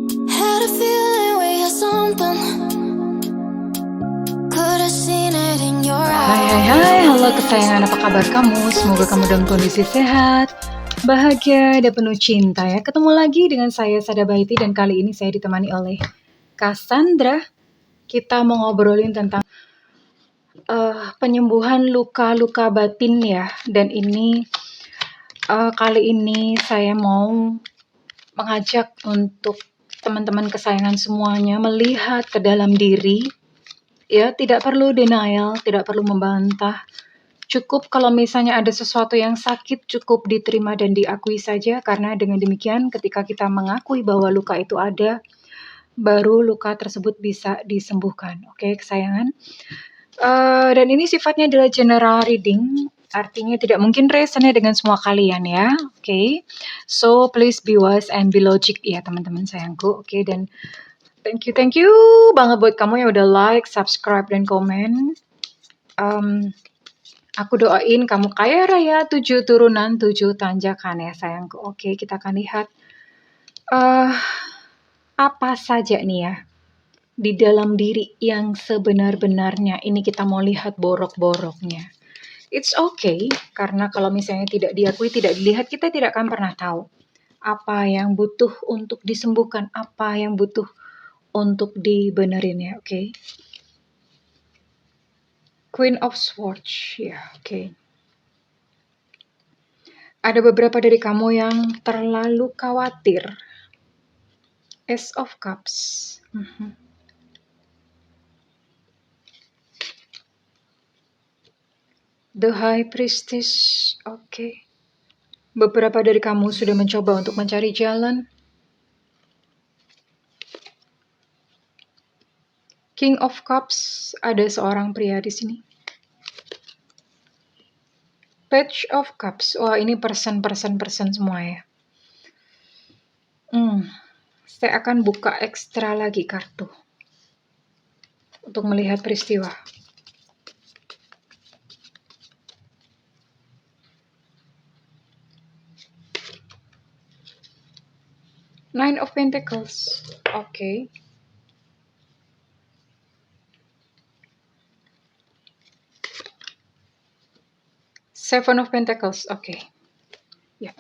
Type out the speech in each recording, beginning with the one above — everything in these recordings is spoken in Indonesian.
Had a feeling we had something. Could have seen it in your Hai, halo kesayangan, apa kabar kamu? Semoga kamu dalam kondisi sehat, bahagia, dan penuh cinta ya. Ketemu lagi dengan saya, Sada Baiti, dan kali ini saya ditemani oleh Cassandra. Kita mau ngobrolin tentang penyembuhan luka-luka batin ya. Dan ini kali ini saya mau mengajak untuk teman-teman kesayangan semuanya melihat ke dalam diri. Ya, tidak perlu denial, tidak perlu membantah. Cukup kalau misalnya ada sesuatu yang sakit, cukup diterima dan diakui saja, karena dengan demikian ketika kita mengakui bahwa luka itu ada, baru luka tersebut bisa disembuhkan. Oke, kesayangan. Dan ini sifatnya adalah general reading, artinya tidak mungkin resonate dengan semua kalian ya. Oke, so please be wise and be logic ya teman-teman sayangku. Oke, dan thank you banget buat kamu yang udah like, subscribe, dan komen. Aku doain kamu kaya raya, 7 turunan, 7 tanjakan ya sayangku. Oke, kita akan lihat apa saja nih ya di dalam diri yang sebenar-benarnya. Ini kita mau lihat borok-boroknya. It's okay, karena kalau misalnya tidak diakui, tidak dilihat, kita tidak akan pernah tahu apa yang butuh untuk disembuhkan, apa yang butuh untuk dibenerin ya, oke. Queen of Swords, ya, oke. Ada beberapa dari kamu yang terlalu khawatir. Ace of Cups. The High Priestess, oke. Beberapa dari kamu sudah mencoba untuk mencari jalan. King of Cups, ada seorang pria di sini. Page of Cups, wah ini person semua ya. Saya akan buka ekstra lagi kartu untuk melihat peristiwa. Nine of Pentacles, oke. Seven of Pentacles, oke. Ya.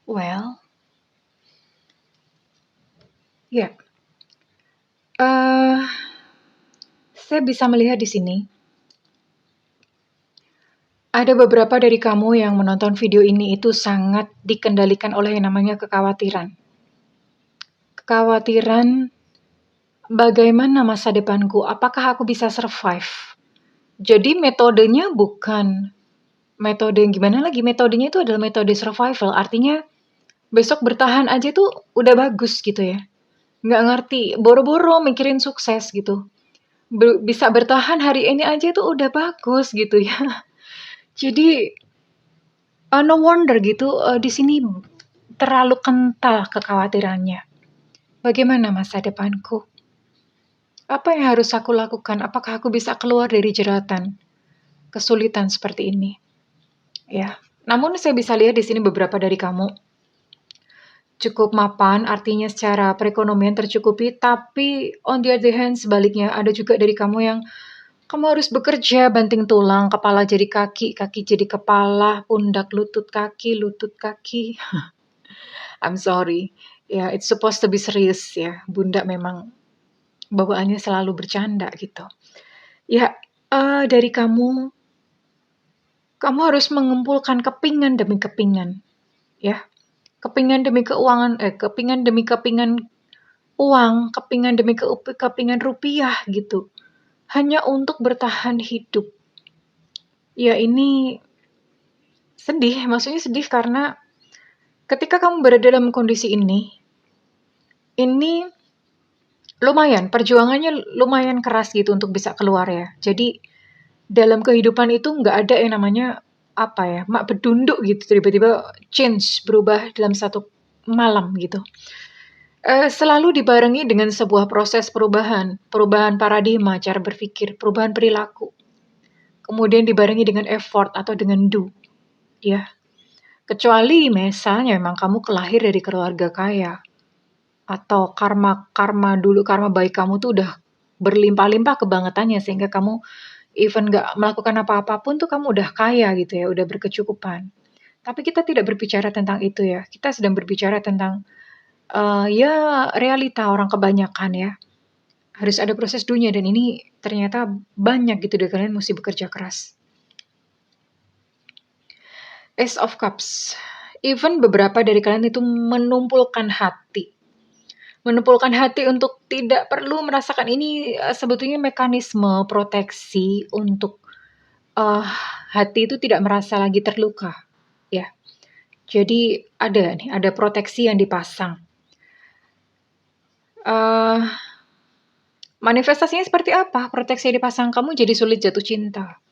Well, ya. Saya bisa melihat di sini. Ada beberapa dari kamu yang menonton video ini itu sangat dikendalikan oleh yang namanya kekhawatiran. Kekhawatiran bagaimana masa depanku, apakah aku bisa survive. Jadi metodenya bukan metode yang gimana lagi, metodenya itu adalah metode survival, artinya besok bertahan aja tuh udah bagus gitu ya. Nggak ngerti, boro-boro mikirin sukses gitu. Bisa bertahan hari ini aja tuh udah bagus gitu ya. Jadi no wonder gitu di sini terlalu kental kekhawatirannya. Bagaimana masa depanku? Apa yang harus aku lakukan? Apakah aku bisa keluar dari jeratan kesulitan seperti ini? Ya. Namun saya bisa lihat di sini beberapa dari kamu cukup mapan, artinya secara perekonomian tercukupi, tapi on the other hand sebaliknya ada juga dari kamu yang kamu harus bekerja banting tulang, kepala jadi kaki, kaki jadi kepala, pundak lutut kaki. I'm sorry. Ya, it's supposed to be serious ya. Bunda memang bawaannya selalu bercanda gitu. Ya, dari kamu harus mengumpulkan kepingan demi kepingan. Ya. Kepingan demi keuangan, kepingan demi kepingan uang, kepingan demi kepingan rupiah gitu. Hanya untuk bertahan hidup. Ya ini sedih, maksudnya sedih karena ketika kamu berada dalam kondisi ini lumayan, perjuangannya lumayan keras gitu untuk bisa keluar ya. Jadi dalam kehidupan itu nggak ada yang namanya mak bedunduk gitu, tiba-tiba change, berubah dalam satu malam gitu. Selalu dibarengi dengan sebuah proses perubahan paradigma, cara berpikir, perubahan perilaku. Kemudian dibarengi dengan effort atau dengan do, ya. Kecuali misalnya memang kamu kelahir dari keluarga kaya, atau karma baik kamu tuh udah berlimpah-limpah kebangetannya sehingga kamu even nggak melakukan apa-apa pun tuh kamu udah kaya gitu ya, udah berkecukupan. Tapi kita tidak berbicara tentang itu ya, kita sedang berbicara tentang, ya realita orang kebanyakan ya. Harus ada proses dunia dan ini ternyata banyak gitu dan kalian mesti bekerja keras. Ace of Cups. Even beberapa dari kalian itu menumpulkan hati. Menumpulkan hati untuk tidak perlu merasakan ini, sebetulnya mekanisme proteksi untuk, hati itu tidak merasa lagi terluka, ya. Jadi ada proteksi yang dipasang. Manifestasinya seperti apa? Proteksi yang dipasang, kamu jadi sulit jatuh cinta.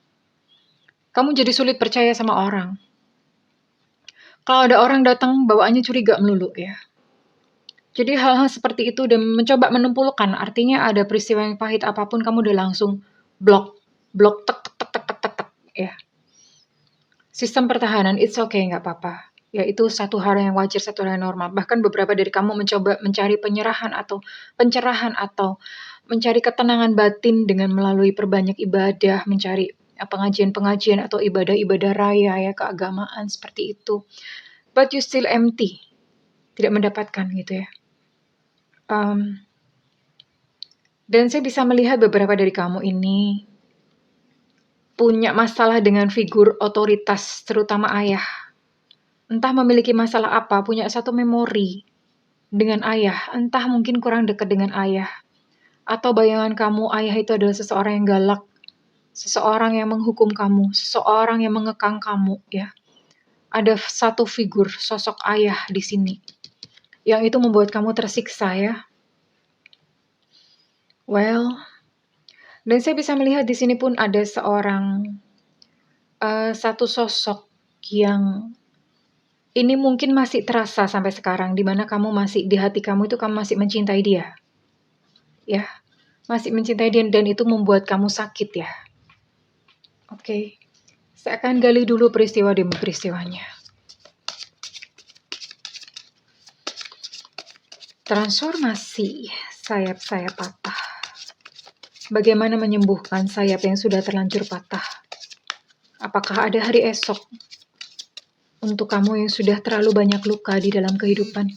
Kamu jadi sulit percaya sama orang. Kalau ada orang datang bawaannya curiga melulu ya. Jadi hal-hal seperti itu dan mencoba menumpulkan, artinya ada peristiwa yang pahit apapun kamu udah langsung blok tek tek tek tek tek tek tek ya. Sistem pertahanan, it's okay, nggak apa-apa. Ya itu satu hal yang wajar, satu hal yang normal. Bahkan beberapa dari kamu mencoba mencari pencerahan atau mencari ketenangan batin dengan melalui perbanyak ibadah, mencari pengajian-pengajian atau ibadah-ibadah raya ya, keagamaan seperti itu. But you still empty, tidak mendapatkan gitu ya. Dan saya bisa melihat beberapa dari kamu ini punya masalah dengan figur otoritas, terutama ayah. Entah memiliki masalah apa, punya satu memori dengan ayah. Entah mungkin kurang dekat dengan ayah. Atau bayangan kamu, ayah itu adalah seseorang yang galak. Seseorang yang menghukum kamu. Seseorang yang mengekang kamu, ya. Ada satu figur, sosok ayah di sini. Yang itu membuat kamu tersiksa, ya. Well, dan saya bisa melihat di sini pun ada satu sosok yang ini mungkin masih terasa sampai sekarang, di mana kamu masih, di hati kamu itu kamu masih mencintai dia. Ya, masih mencintai dia dan itu membuat kamu sakit ya. Oke, saya akan gali dulu peristiwa demi peristiwanya. Transformasi sayap-sayap patah. Bagaimana menyembuhkan sayap yang sudah terlanjur patah? Apakah ada hari esok untuk kamu yang sudah terlalu banyak luka di dalam kehidupan?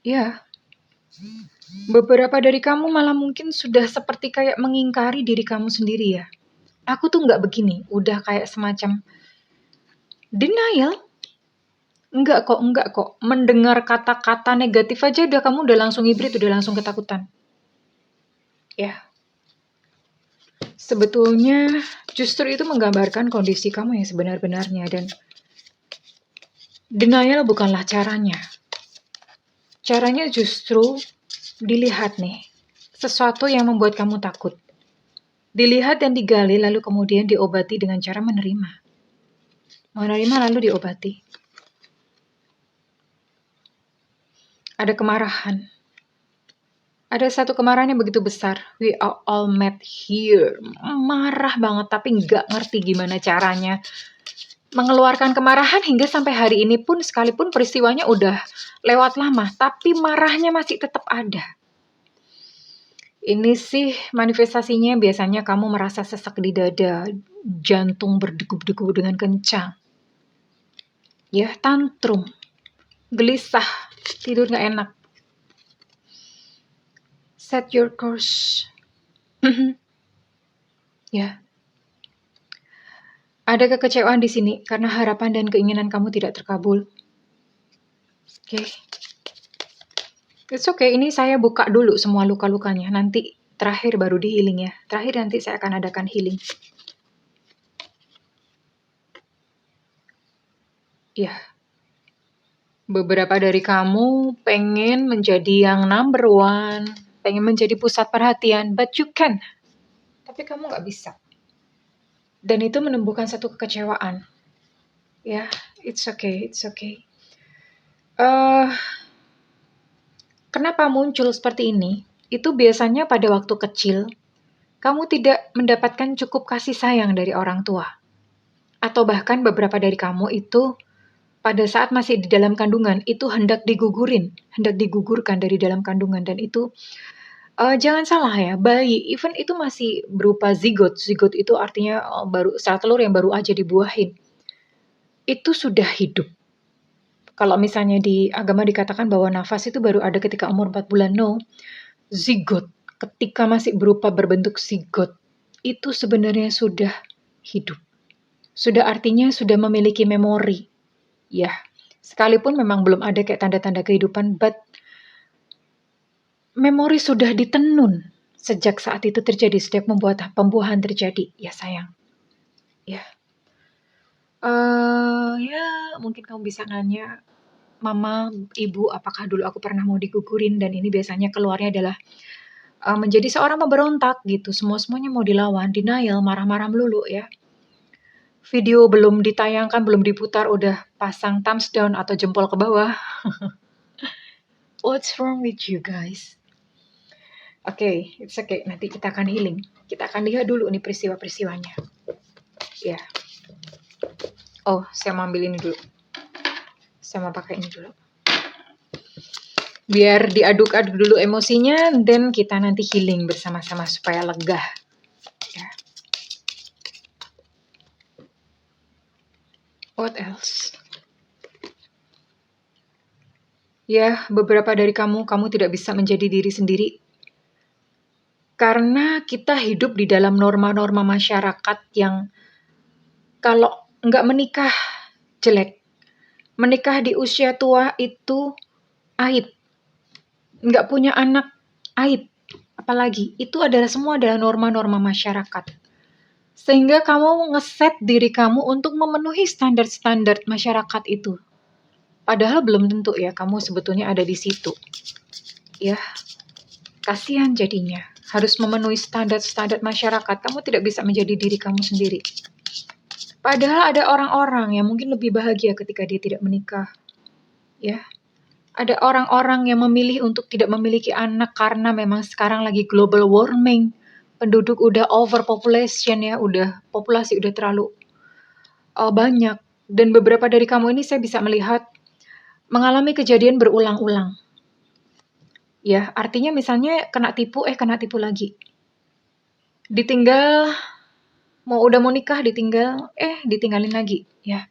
Ya, beberapa dari kamu malah mungkin sudah seperti kayak mengingkari diri kamu sendiri ya. Aku tuh nggak begini, udah kayak semacam denial. Enggak kok. Mendengar kata-kata negatif aja kamu udah langsung hibrid, udah langsung ketakutan. Ya. Sebetulnya justru itu menggambarkan kondisi kamu yang sebenar-benarnya dan denial bukanlah caranya. Caranya justru dilihat nih, sesuatu yang membuat kamu takut. Dilihat dan digali lalu kemudian diobati dengan cara menerima. Menerima lalu diobati. Ada kemarahan. Ada satu kemarahan yang begitu besar. We are all met here. Marah banget tapi nggak ngerti gimana caranya mengeluarkan kemarahan hingga sampai hari ini pun sekalipun peristiwanya udah lewat lama, tapi marahnya masih tetap ada. Ini sih manifestasinya biasanya kamu merasa sesak di dada, jantung berdegup-degup dengan kencang. Ya, tantrum, gelisah, tidur nggak enak. Set your course. Ya. Ada kekecewaan di sini karena harapan dan keinginan kamu tidak terkabul. Oke. It's okay, ini saya buka dulu semua luka-lukanya. Nanti terakhir baru di healing ya. Terakhir nanti saya akan adakan healing. Ya. Beberapa dari kamu pengen menjadi yang number one. Pengen menjadi pusat perhatian. But you can. Tapi kamu nggak bisa. Dan itu menumbuhkan satu kekecewaan. Ya, it's okay. Kenapa muncul seperti ini? itu biasanya pada waktu kecil, kamu tidak mendapatkan cukup kasih sayang dari orang tua. Atau bahkan beberapa dari kamu itu pada saat masih di dalam kandungan, itu hendak digugurkan dari dalam kandungan. Dan itu, jangan salah ya, bayi, even itu masih berupa zigot. Zigot itu artinya sel telur yang baru aja dibuahin. Itu sudah hidup. Kalau misalnya di agama dikatakan bahwa nafas itu baru ada ketika umur 4 bulan, no. Zigot, ketika masih berupa berbentuk zigot, itu sebenarnya sudah hidup. Sudah artinya sudah memiliki memori. Ya, sekalipun memang belum ada kayak tanda-tanda kehidupan, but memori sudah ditenun sejak saat itu terjadi, sejak pembuahan terjadi. Ya sayang. Ya. Ya mungkin kamu bisa nanya, Mama, Ibu, apakah dulu aku pernah mau digugurin? Dan ini biasanya keluarnya adalah menjadi seorang pemberontak gitu. Semuanya mau dilawan, denial, marah-marah melulu ya. Video belum ditayangkan, belum diputar, udah pasang thumbs down atau jempol ke bawah. What's wrong with you guys? Oke, it's okay. Nanti kita akan healing. Kita akan lihat dulu nih peristiwa-peristiwanya. Ya. Oh, saya mau ambil ini dulu. Saya mau pakai ini dulu. Biar diaduk-aduk dulu emosinya, dan kita nanti healing bersama-sama supaya lega. Ya. What else? Ya, beberapa dari kamu tidak bisa menjadi diri sendiri. Karena kita hidup di dalam norma-norma masyarakat yang kalau nggak menikah jelek. Menikah di usia tua itu aib. Nggak punya anak aib. Apalagi, itu semua adalah norma-norma masyarakat. Sehingga kamu ngeset diri kamu untuk memenuhi standar-standar masyarakat itu. Padahal belum tentu ya kamu sebetulnya ada di situ. Ya, kasihan jadinya. Harus memenuhi standar-standar masyarakat. Kamu tidak bisa menjadi diri kamu sendiri. Padahal ada orang-orang yang mungkin lebih bahagia ketika dia tidak menikah. Ya. Ada orang-orang yang memilih untuk tidak memiliki anak karena memang sekarang lagi global warming. Penduduk udah overpopulation ya, populasi udah terlalu banyak. Dan beberapa dari kamu ini saya bisa melihat mengalami kejadian berulang-ulang. Ya, artinya misalnya kena tipu lagi. Ditinggal, udah mau nikah ditinggal, ditinggalin lagi, ya.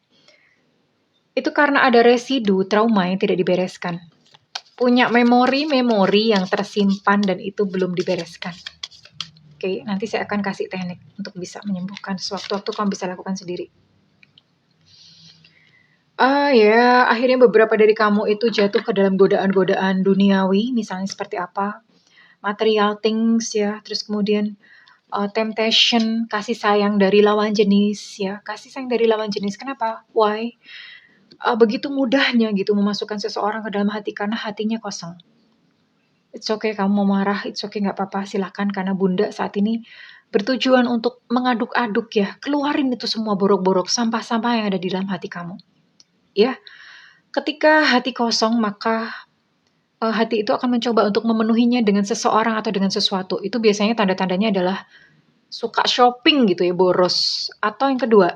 Itu karena ada residu trauma yang tidak dibereskan. Punya memori yang tersimpan dan itu belum dibereskan. Oke, nanti saya akan kasih teknik untuk bisa menyembuhkan. Sewaktu-waktu kamu bisa lakukan sendiri. Ya, akhirnya beberapa dari kamu itu jatuh ke dalam godaan-godaan duniawi, misalnya seperti apa? Material things ya, terus kemudian temptation, kasih sayang dari lawan jenis ya. Kasih sayang dari lawan jenis, kenapa? Why? Begitu mudahnya gitu memasukkan seseorang ke dalam hati karena hatinya kosong. It's okay kamu mau marah, it's okay nggak apa-apa, silakan karena Bunda saat ini bertujuan untuk mengaduk-aduk ya, keluarin itu semua borok-borok, sampah-sampah yang ada di dalam hati kamu. Ya, ketika hati kosong maka hati itu akan mencoba untuk memenuhinya dengan seseorang atau dengan sesuatu. Itu biasanya tanda-tandanya adalah suka shopping gitu ya, boros. Atau yang kedua,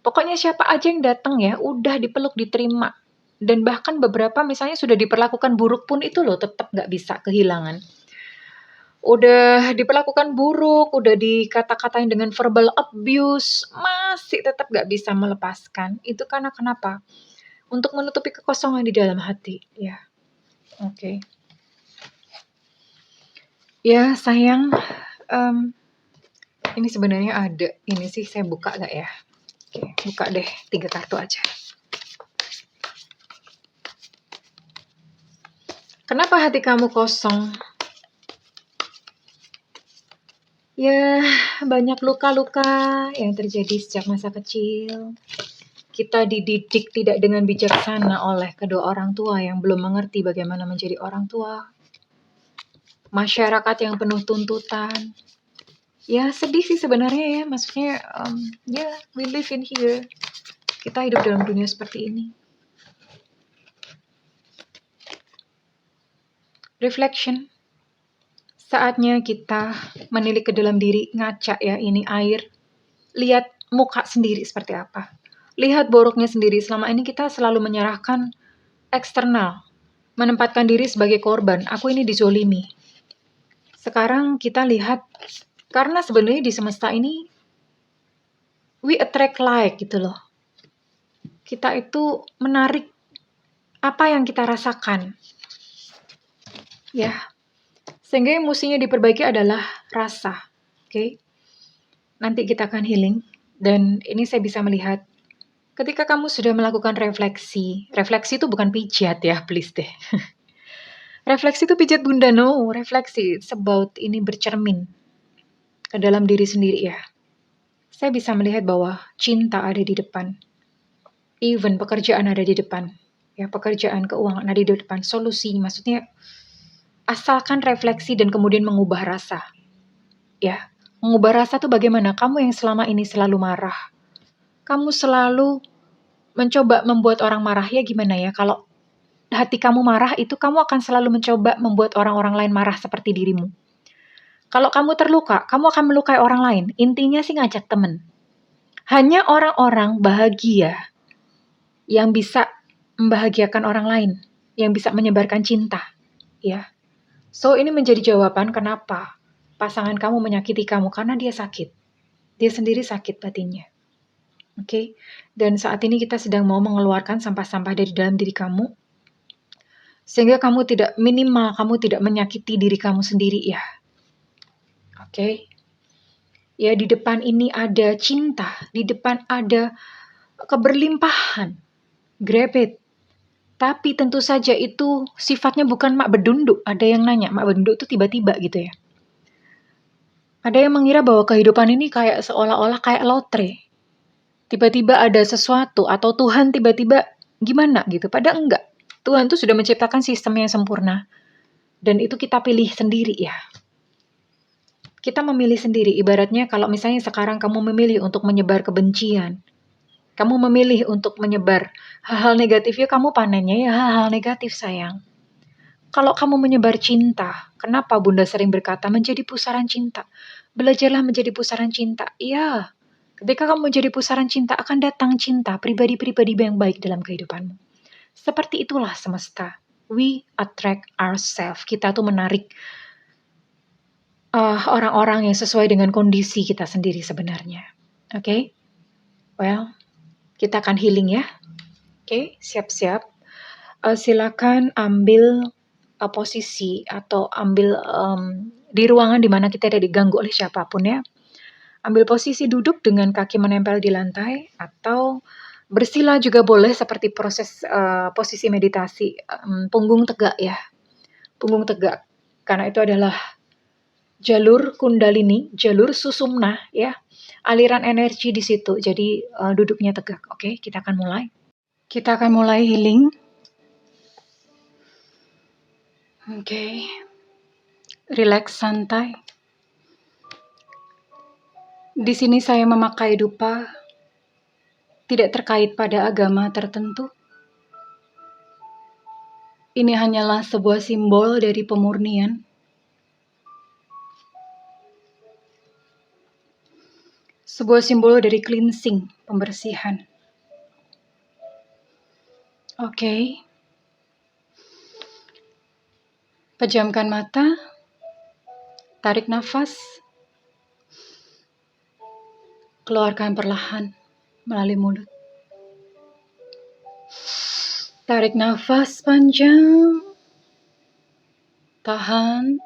pokoknya siapa aja yang datang ya, udah dipeluk, diterima. Dan bahkan beberapa misalnya sudah diperlakukan buruk pun itu loh tetap nggak bisa kehilangan. Udah diperlakukan buruk, udah dikata-katain dengan verbal abuse, masih tetap nggak bisa melepaskan. Itu karena kenapa? Untuk menutupi kekosongan di dalam hati. Ya, oke. Ya sayang, ini sebenarnya ada. Ini sih saya buka nggak ya? Oke, buka deh 3 kartu aja. Kenapa hati kamu kosong? Ya, banyak luka-luka yang terjadi sejak masa kecil. Kita dididik tidak dengan bijaksana oleh kedua orang tua yang belum mengerti bagaimana menjadi orang tua. Masyarakat yang penuh tuntutan. Ya, sedih sih sebenarnya ya. Maksudnya, we live in here. Kita hidup dalam dunia seperti ini. Reflection. Saatnya kita menilik ke dalam diri, ngaca ya, ini air. Lihat muka sendiri seperti apa. Lihat boroknya sendiri. Selama ini kita selalu menyerahkan eksternal, menempatkan diri sebagai korban. Aku ini dizolimi. Sekarang kita lihat, karena sebenarnya di semesta ini, we attract like gitu loh. Kita itu menarik apa yang kita rasakan. Ya, sehingga yang mestinya diperbaiki adalah rasa. Oke? Nanti kita akan healing. Dan ini saya bisa melihat, ketika kamu sudah melakukan refleksi itu bukan pijat ya, please deh. Refleksi itu pijat bunda, no. Refleksi, it's about ini bercermin ke dalam diri sendiri ya. Saya bisa melihat bahwa cinta ada di depan. Even pekerjaan ada di depan. Ya, pekerjaan, keuangan ada di depan. Solusi, maksudnya asalkan refleksi dan kemudian mengubah rasa. Ya, mengubah rasa tuh bagaimana? Kamu yang selama ini selalu marah. Kamu selalu mencoba membuat orang marah, ya gimana ya? Kalau hati kamu marah, itu kamu akan selalu mencoba membuat orang-orang lain marah seperti dirimu. Kalau kamu terluka, kamu akan melukai orang lain. Intinya sih ngajak temen. Hanya orang-orang bahagia yang bisa membahagiakan orang lain, yang bisa menyebarkan cinta. Ya. So, ini menjadi jawaban kenapa pasangan kamu menyakiti kamu, karena dia sakit. Dia sendiri sakit batinnya. Oke? Dan saat ini kita sedang mau mengeluarkan sampah-sampah dari dalam diri kamu, sehingga kamu tidak menyakiti diri kamu sendiri ya. Oke? Ya, di depan ini ada cinta, di depan ada keberlimpahan. Grab it. Tapi tentu saja itu sifatnya bukan mak bedunduk. Ada yang nanya, mak bedunduk itu tiba-tiba gitu ya. Ada yang mengira bahwa kehidupan ini kayak seolah-olah kayak lotre. Tiba-tiba ada sesuatu atau Tuhan tiba-tiba gimana gitu. Padahal enggak. Tuhan tuh sudah menciptakan sistem yang sempurna. Dan itu kita pilih sendiri ya. Kita memilih sendiri. Ibaratnya kalau misalnya sekarang kamu memilih untuk menyebar kebencian. Kamu memilih untuk menyebar hal-hal negatif, ya kamu panennya ya hal-hal negatif sayang. Kalau kamu menyebar cinta, kenapa Bunda sering berkata menjadi pusaran cinta? Belajarlah menjadi pusaran cinta. Ya, ketika kamu menjadi pusaran cinta akan datang cinta, pribadi-pribadi yang baik dalam kehidupanmu. Seperti itulah semesta. We attract ourselves. Kita tuh menarik orang-orang yang sesuai dengan kondisi kita sendiri sebenarnya. Oke? Well, kita akan healing ya. Oke, siap-siap. Silakan ambil posisi atau ambil di ruangan di mana kita tidak diganggu oleh siapapun ya. Ambil posisi duduk dengan kaki menempel di lantai atau bersila juga boleh seperti proses posisi meditasi. Punggung tegak ya. Punggung tegak. Karena itu adalah jalur kundalini, jalur susumna ya. Aliran energi di situ. Jadi duduknya tegak. Oke, kita akan mulai. Kita akan mulai healing. Oke. Relax santai. Di sini saya memakai dupa tidak terkait pada agama tertentu. Ini hanyalah sebuah simbol dari pemurnian. Sebuah simbol dari cleansing, pembersihan. Oke. Pejamkan mata. Tarik nafas. Keluarkan perlahan melalui mulut. Tarik nafas panjang. Tahan.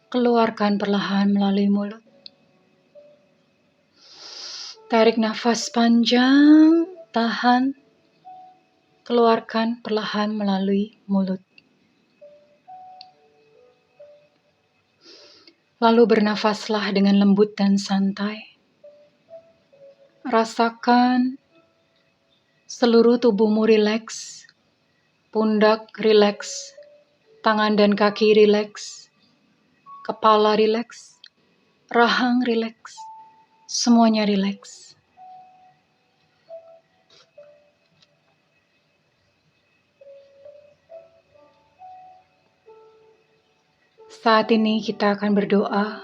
Keluarkan perlahan melalui mulut. Tarik nafas panjang, tahan, keluarkan perlahan melalui mulut. Lalu bernafaslah dengan lembut dan santai. Rasakan seluruh tubuhmu rileks, pundak rileks, tangan dan kaki rileks, kepala rileks, rahang rileks, semuanya rileks. Saat ini kita akan berdoa.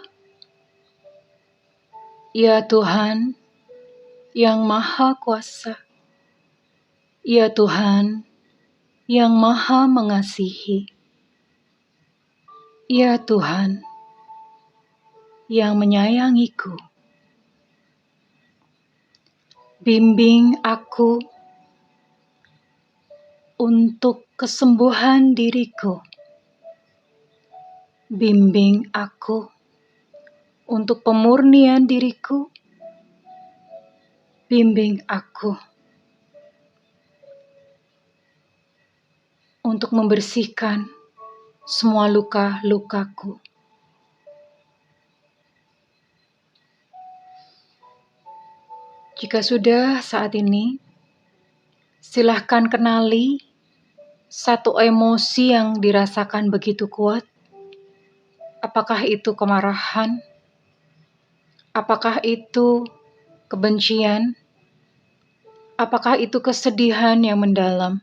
Ya Tuhan yang Maha Kuasa, ya Tuhan yang Maha Mengasihi, ya Tuhan yang menyayangiku. Bimbing aku untuk kesembuhan diriku. Bimbing aku untuk pemurnian diriku. Bimbing aku untuk membersihkan semua luka-lukaku. Jika sudah saat ini, silahkan kenali satu emosi yang dirasakan begitu kuat. Apakah itu kemarahan? Apakah itu kebencian? Apakah itu kesedihan yang mendalam?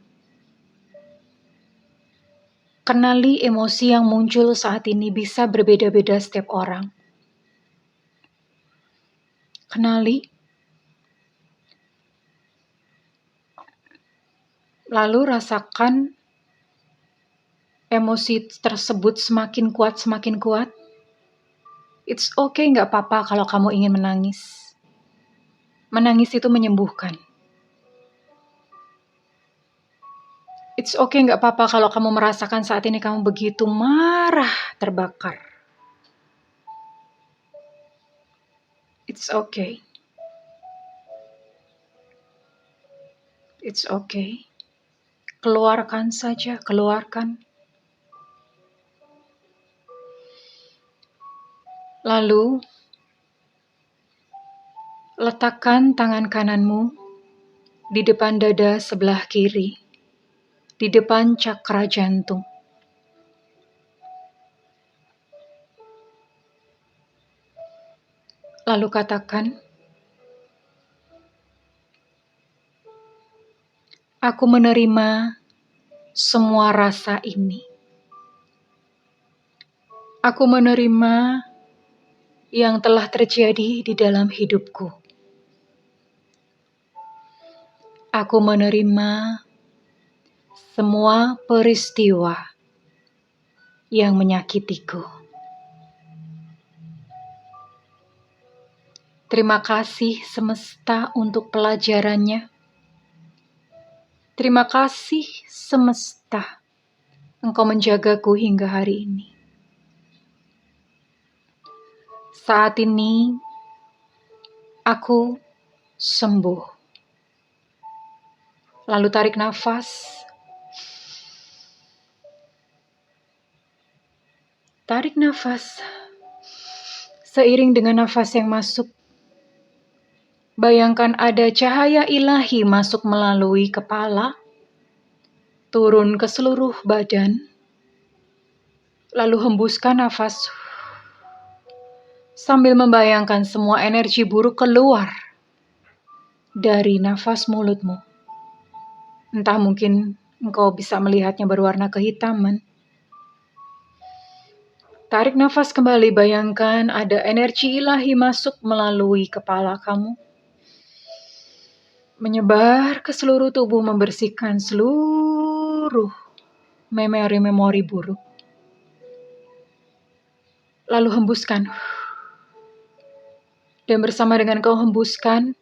Kenali emosi yang muncul saat ini bisa berbeda-beda setiap orang. Kenali. Lalu rasakan emosi tersebut semakin kuat. It's okay, gak apa-apa kalau kamu ingin menangis. Menangis itu menyembuhkan. It's okay, gak apa-apa kalau kamu merasakan saat ini kamu begitu marah, terbakar. It's okay. It's okay. Keluarkan saja, keluarkan. Lalu, letakkan tangan kananmu di depan dada sebelah kiri, di depan cakra jantung. Lalu katakan, aku menerima semua rasa ini. Aku menerima yang telah terjadi di dalam hidupku. Aku menerima semua peristiwa yang menyakitiku. Terima kasih semesta untuk pelajarannya. Terima kasih semesta, Engkau menjagaku hingga hari ini. Saat ini, aku sembuh. Lalu tarik nafas. Tarik nafas. Seiring dengan nafas yang masuk, bayangkan ada cahaya ilahi masuk melalui kepala, turun ke seluruh badan, lalu hembuskan nafas sambil membayangkan semua energi buruk keluar dari nafas mulutmu. Entah mungkin engkau bisa melihatnya berwarna kehitaman. Tarik nafas kembali, bayangkan ada energi ilahi masuk melalui kepala kamu. Menyebar ke seluruh tubuh, membersihkan seluruh memori-memori buruk. Lalu hembuskan. Dan bersama dengan kau hembuskan,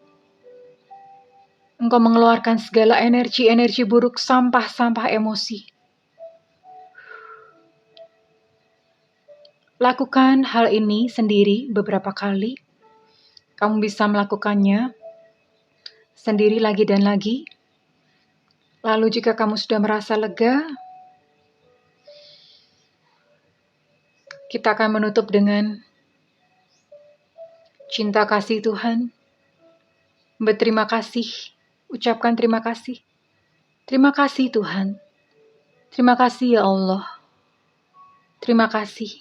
engkau mengeluarkan segala energi-energi buruk, sampah-sampah emosi. Lakukan hal ini sendiri beberapa kali. Kamu bisa melakukannya sendiri lagi dan lagi. Lalu jika kamu sudah merasa lega, kita akan menutup dengan cinta kasih Tuhan. Berterima kasih. Ucapkan terima kasih. Terima kasih Tuhan. Terima kasih ya Allah. Terima kasih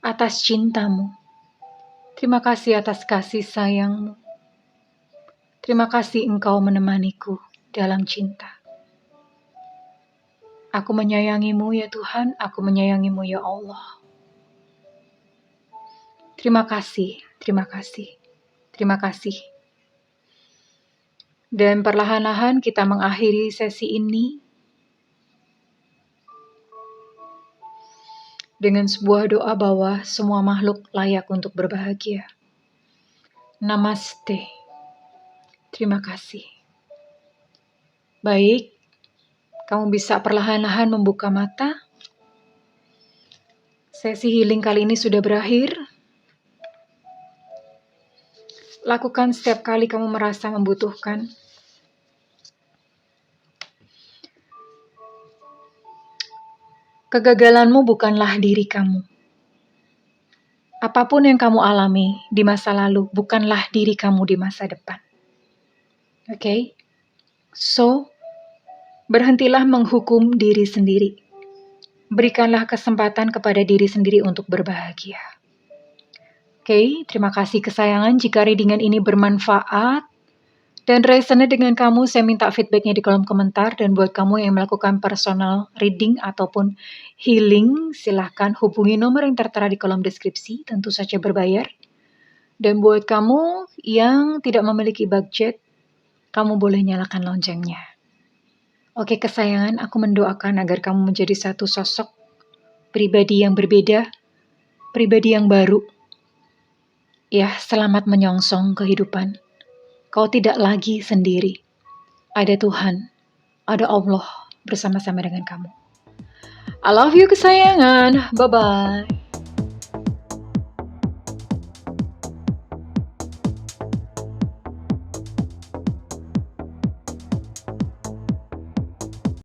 atas cintamu. Terima kasih atas kasih sayangmu. Terima kasih Engkau menemaniku dalam cinta. Aku menyayangimu ya Tuhan. Aku menyayangimu ya Allah. Terima kasih, terima kasih, terima kasih. Dan perlahan-lahan kita mengakhiri sesi ini dengan sebuah doa bahwa semua makhluk layak untuk berbahagia. Namaste. Terima kasih. Baik, kamu bisa perlahan-lahan membuka mata. Sesi healing kali ini sudah berakhir. Lakukan setiap kali kamu merasa membutuhkan. Kegagalanmu bukanlah diri kamu. Apapun yang kamu alami di masa lalu bukanlah diri kamu di masa depan. Oke? So, berhentilah menghukum diri sendiri. Berikanlah kesempatan kepada diri sendiri untuk berbahagia. Oke, terima kasih kesayangan. Jika readingan ini bermanfaat dan resonate dengan kamu, saya minta feedbacknya di kolom komentar. Dan buat kamu yang melakukan personal reading ataupun healing, silahkan hubungi nomor yang tertera di kolom deskripsi, tentu saja berbayar. Dan buat kamu yang tidak memiliki budget, kamu boleh nyalakan loncengnya. Oke kesayangan, aku mendoakan agar kamu menjadi satu sosok pribadi yang berbeda, pribadi yang baru. Ya, selamat menyongsong kehidupan. Kau tidak lagi sendiri. Ada Tuhan, ada Allah bersama-sama dengan kamu. I love you kesayangan. Bye-bye.